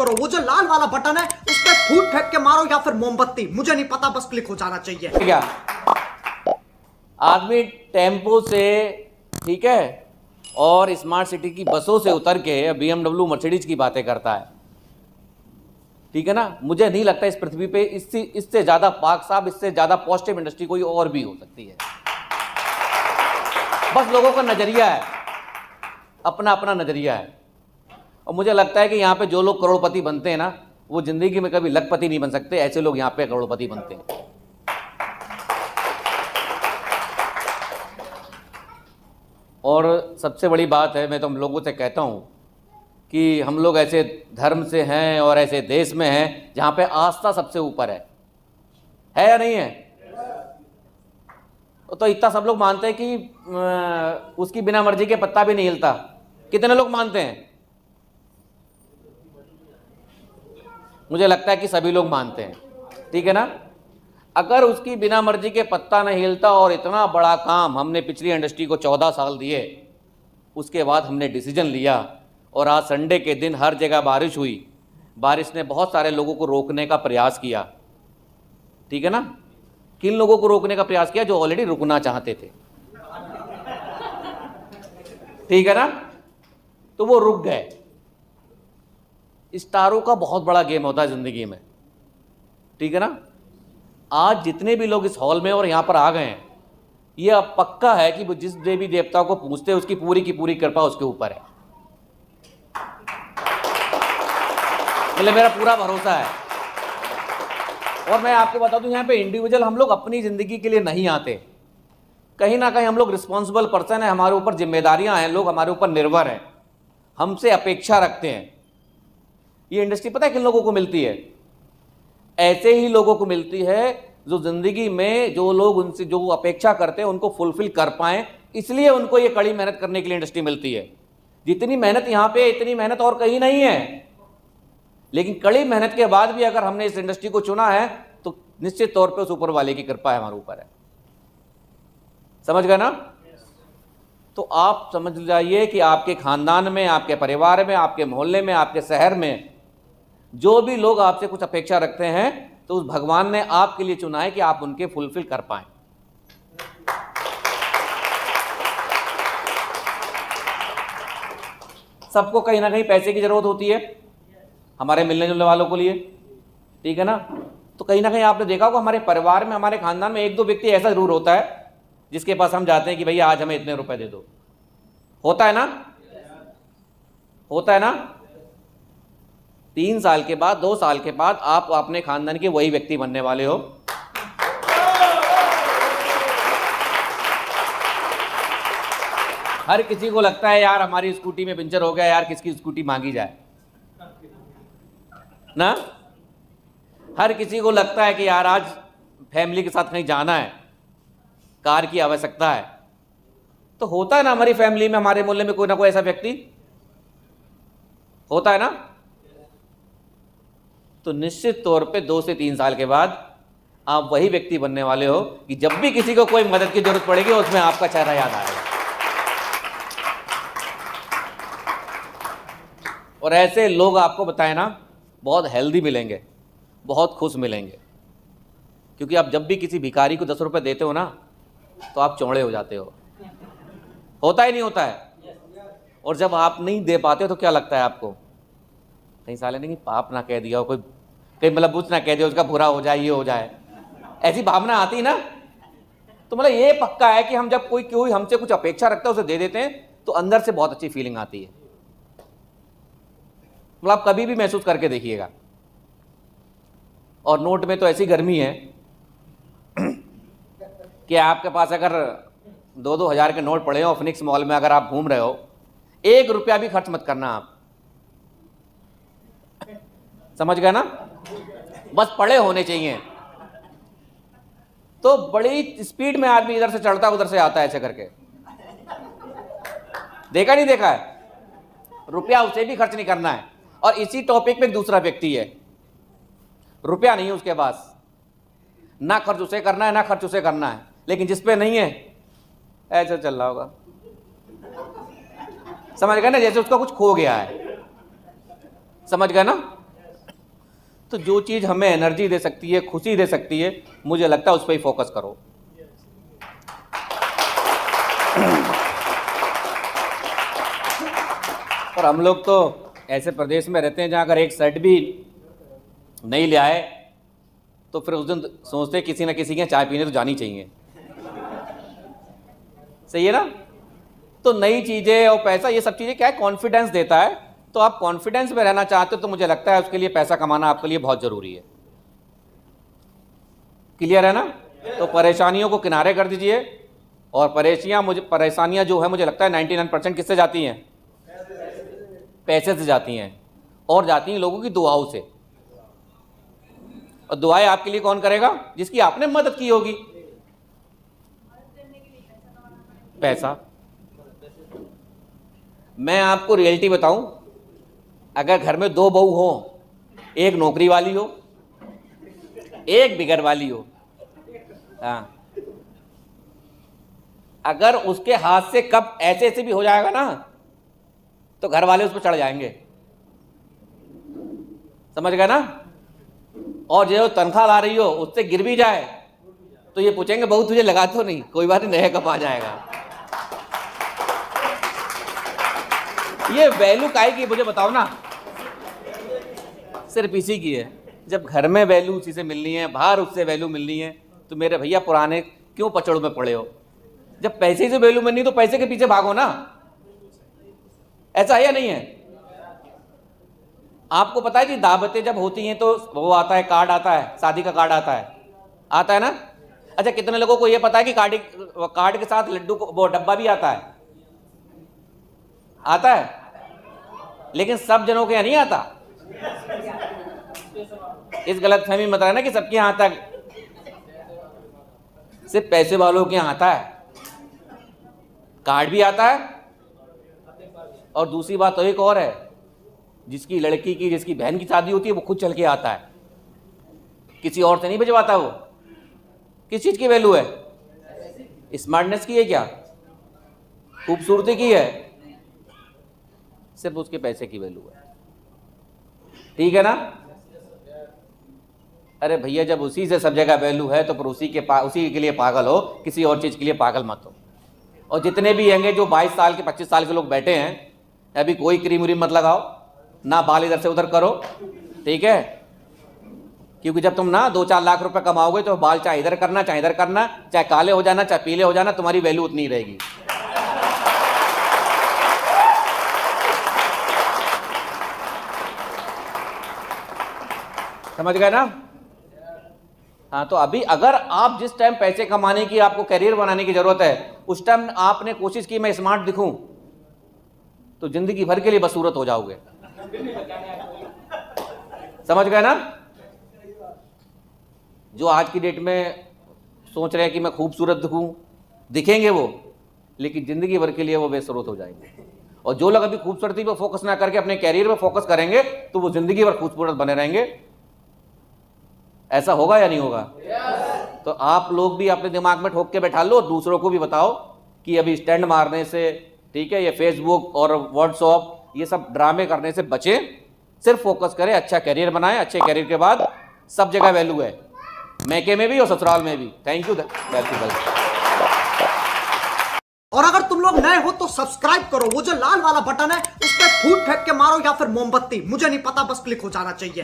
करो, वो जो लाल वाला बटन है उस पर फूट फेंक के मारो या फिर मोमबत्ती, मुझे नहीं पता, बस क्लिक हो जाना चाहिए। क्या आदमी टेम्पो से, ठीक है, और स्मार्ट सिटी की बसों से उतर के BMW मर्सिडीज की बातें करता है, ठीक है ना। मुझे नहीं लगता इस पृथ्वी पे इससे ज्यादा पाक साहब, इससे ज्यादा पॉजिटिव इंडस्ट्री कोई और भी हो सकती है। बस लोगों का नजरिया है, अपना अपना नजरिया है। और मुझे लगता है कि यहाँ पे जो लोग करोड़पति बनते हैं ना, वो जिंदगी में कभी लखपति नहीं बन सकते। ऐसे लोग यहाँ पे करोड़पति बनते हैं। और सबसे बड़ी बात है, मैं तो हम लोगों से कहता हूँ कि हम लोग ऐसे धर्म से हैं और ऐसे देश में हैं जहाँ पे आस्था सबसे ऊपर है या नहीं है? तो इतना सब लोग मानते हैं कि उसकी बिना मर्जी के पत्ता भी नहीं हिलता। कितने लोग मानते हैं? मुझे लगता है कि सभी लोग मानते हैं, ठीक है ना। अगर उसकी बिना मर्जी के पत्ता नहीं हिलता और इतना बड़ा काम हमने पिछली इंडस्ट्री को 14 साल दिए, उसके बाद हमने डिसीजन लिया और आज संडे के दिन हर जगह बारिश हुई। बारिश ने बहुत सारे लोगों को रोकने का प्रयास किया, ठीक है ना। किन लोगों को रोकने का प्रयास किया? जो ऑलरेडी रुकना चाहते थे, ठीक है ना। तो वो रुक गए। स्टारों का बहुत बड़ा गेम होता है जिंदगी में, ठीक है ना। आज जितने भी लोग इस हॉल में और यहां पर आ गए हैं, ये अब पक्का है कि वो जिस देवी देवता को पूजते हैं उसकी पूरी की पूरी कृपा उसके ऊपर है। मतलब मेरा पूरा भरोसा है। और मैं आपको बता दूं, यहाँ पे इंडिविजुअल हम लोग अपनी जिंदगी के लिए नहीं आते। कहीं ना कहीं हम लोग रिस्पॉन्सिबल पर्सन है, हमारे ऊपर जिम्मेदारियां हैं, लोग हमारे ऊपर निर्भर हैं, हमसे अपेक्षा रखते हैं। ये इंडस्ट्री पता है किन लोगों को मिलती है? ऐसे ही लोगों को मिलती है जो जिंदगी में जो लोग उनसे जो अपेक्षा करते हैं उनको फुलफिल कर पाएं, इसलिए उनको ये कड़ी मेहनत करने के लिए इंडस्ट्री मिलती है। जितनी मेहनत यहां पे, इतनी मेहनत और कहीं नहीं है। लेकिन कड़ी मेहनत के बाद भी अगर हमने इस इंडस्ट्री को चुना है तो निश्चित तौर पे उस ऊपर वाले की कृपा है, हमारे ऊपर है। समझ गए ना? तो आप समझ जाइए कि आपके खानदान में, आपके परिवार में, आपके मोहल्ले में, आपके शहर में जो भी लोग आपसे कुछ अपेक्षा रखते हैं, तो उस भगवान ने आपके लिए चुना है कि आप उनके फुलफिल कर पाएं। सबको कहीं ना कहीं पैसे की जरूरत होती है, हमारे मिलने जुलने वालों के लिए, ठीक है ना। तो कहीं ना कहीं आपने देखा होगा हमारे परिवार में, हमारे खानदान में एक दो व्यक्ति ऐसा जरूर होता है जिसके पास हम जाते हैं कि भैया आज हमें इतने रुपए दे दो। होता है ना? होता है ना? 3 साल के बाद, 2 साल के बाद आप अपने खानदान के वही व्यक्ति बनने वाले हो। हर किसी को लगता है यार हमारी स्कूटी में पंचर हो गया, यार किसकी स्कूटी मांगी जाए ना। हर किसी को लगता है कि यार आज फैमिली के साथ कहीं जाना है, कार की आवश्यकता है। तो होता है ना हमारी फैमिली में, हमारे मोहल्ले में कोई ना कोई ऐसा व्यक्ति होता है ना। तो निश्चित तौर पे 2 से 3 साल के बाद आप वही व्यक्ति बनने वाले हो कि जब भी किसी को कोई मदद की जरूरत पड़ेगी उसमें आपका चेहरा याद आएगा। और ऐसे लोग आपको बताए ना बहुत हेल्दी मिलेंगे, बहुत खुश मिलेंगे। क्योंकि आप जब भी किसी भिखारी को 10 रुपए देते हो ना तो आप चौड़े हो जाते हो। होता ही नहीं होता है। और जब आप नहीं दे पाते तो क्या लगता है आपको? कहीं साले ने पाप ना कह दिया हो, कोई कहीं मतलब बुझ ना कह दिया, उसका बुरा हो जाए, ये हो जाए, ऐसी भावना आती ना। तो मतलब ये पक्का है कि हम जब कोई हमसे कुछ अपेक्षा रखता है उसे दे देते हैं तो अंदर से बहुत अच्छी फीलिंग आती है। मतलब आप कभी भी महसूस करके देखिएगा। और नोट में तो ऐसी गर्मी है कि आपके पास अगर 2-2 हज़ार के नोट पड़े हो, फिनिक्स मॉल में अगर आप घूम रहे हो, 1 रुपया भी खर्च मत करना आप। समझ गए ना? बस पड़े होने चाहिए। तो बड़ी स्पीड में आदमी इधर से चढ़ता उधर से आता है ऐसे करके। देखा नहीं देखा है? रुपया उसे भी खर्च नहीं करना है। और इसी टॉपिक पे एक दूसरा व्यक्ति है, रुपया नहीं है उसके पास, ना खर्च उसे करना है ना खर्च उसे करना है, लेकिन जिस पे नहीं है ऐसे चल रहा होगा। समझ गए ना? जैसे उसका कुछ खो गया है। समझ गए ना? तो जो चीज़ हमें एनर्जी दे सकती है, खुशी दे सकती है, मुझे लगता है उस पर ही फोकस करो। और हम लोग तो ऐसे प्रदेश में रहते हैं जहाँ अगर एक शर्ट भी नहीं ले आए तो फिर उस दिन सोचते हैं किसी न किसी के चाय पीने तो जानी चाहिए। सही है ना? तो नई चीज़ें और पैसा, ये सब चीज़ें क्या है, कॉन्फिडेंस देता है। तो आप कॉन्फिडेंस में रहना चाहते हो तो मुझे लगता है उसके लिए पैसा कमाना आपके लिए बहुत ज़रूरी है। क्लियर है ना? तो परेशानियों को किनारे कर दीजिए। और परेशानियां जो है मुझे लगता है 99% किससे जाती हैं? पैसे से जाती हैं, और जाती हैं लोगों की दुआओं से। और दुआएं आपके लिए कौन करेगा? जिसकी आपने मदद की होगी। पैसा। मैं आपको रियलिटी बताऊं, अगर घर में 2 बहू हो, एक नौकरी वाली हो, एक बिगर वाली हो, हाँ, अगर उसके हाथ से कब ऐसे ऐसे भी हो जाएगा ना तो घर वाले उस पर चढ़ जाएंगे। समझ गए ना? और जो तनख्वाह ला रही हो उससे गिर भी जाए तो ये पूछेंगे बहू तुझे लगा तो नहीं, कोई बात नहीं, नया कब आ जाएगा। ये वैल्यू काहे की मुझे बताओ ना? सिर्फ इसी की है। जब घर में वैल्यू उसी से मिलनी है, बाहर उससे वैल्यू मिलनी है, तो मेरे भैया पुराने क्यों पचड़ों में पड़े हो? जब पैसे से वैल्यू मिलनी तो पैसे के पीछे भागो ना। ऐसा है या नहीं है? आपको पता है कि दावतें जब होती हैं तो वो आता है, कार्ड आता है, शादी का कार्ड आता है ना? अच्छा, कितने लोगों को ये पता है कि कार्ड के साथ लड्डू को वो डब्बा भी आता है? लेकिन सब जनों के यहाँ नहीं आता। इस गलतफहमी मत रहना कि सबके यहाँ आता है। सिर्फ पैसे वालों के यहाँ आता है, कार्ड भी आता है। और दूसरी बात तो एक और है, जिसकी लड़की की, जिसकी बहन की शादी होती है वो खुद चल के आता है, किसी और से नहीं भिजवाता। वो किस चीज की वैल्यू है? स्मार्टनेस की है क्या? खूबसूरती की है? सिर्फ उसके पैसे की वैल्यू है। ठीक है ना? अरे भैया, जब उसी से सब जगह वैल्यू है तो फिर उसी के लिए पागल हो, किसी और चीज के लिए पागल मत हो। और जितने भी होंगे जो 22 साल के 25 साल के लोग बैठे हैं, अभी कोई क्रीम व्रीम मत लगाओ ना, बाल इधर से उधर करो, ठीक है? क्योंकि जब तुम ना 2-4 लाख रुपए कमाओगे तो बाल चाहे इधर करना, चाहे इधर करना, चाहे काले हो जाना, चाहे पीले हो जाना, तुम्हारी वैल्यू उतनी ही रहेगी। समझ गए ना? हाँ, तो अभी अगर आप जिस टाइम पैसे कमाने की, आपको करियर बनाने की जरूरत है, उस टाइम आपने कोशिश की मैं स्मार्ट दिखूं, तो जिंदगी भर के लिए बदसूरत हो जाओगे। समझ गए ना? जो आज की डेट में सोच रहे हैं कि मैं खूबसूरत दिखूं, दिखेंगे वो, लेकिन जिंदगी भर के लिए वो बेसुरत हो जाएंगे। और जो लोग अभी खूबसूरती पर फोकस ना करके अपने कैरियर में फोकस करेंगे तो वो जिंदगी भर खूबसूरत बने रहेंगे। ऐसा होगा या नहीं होगा? तो आप लोग भी अपने दिमाग में ठोक के बैठा लो, दूसरों को भी बताओ कि अभी स्टैंड मारने से, ठीक है, ये फेसबुक और व्हाट्सएप ये सब ड्रामे करने से बचें। सिर्फ फोकस करें, अच्छा कैरियर बनाएं। अच्छे कैरियर के बाद सब जगह वैल्यू है, मैके में भी और ससुराल में भी। Thank you. और अगर तुम लोग नए हो तो सब्सक्राइब करो, वो जो लाल वाला बटन है उस पर फूट फेंक के मारो या फिर मोमबत्ती, मुझे नहीं पता, बस क्लिक हो जाना चाहिए।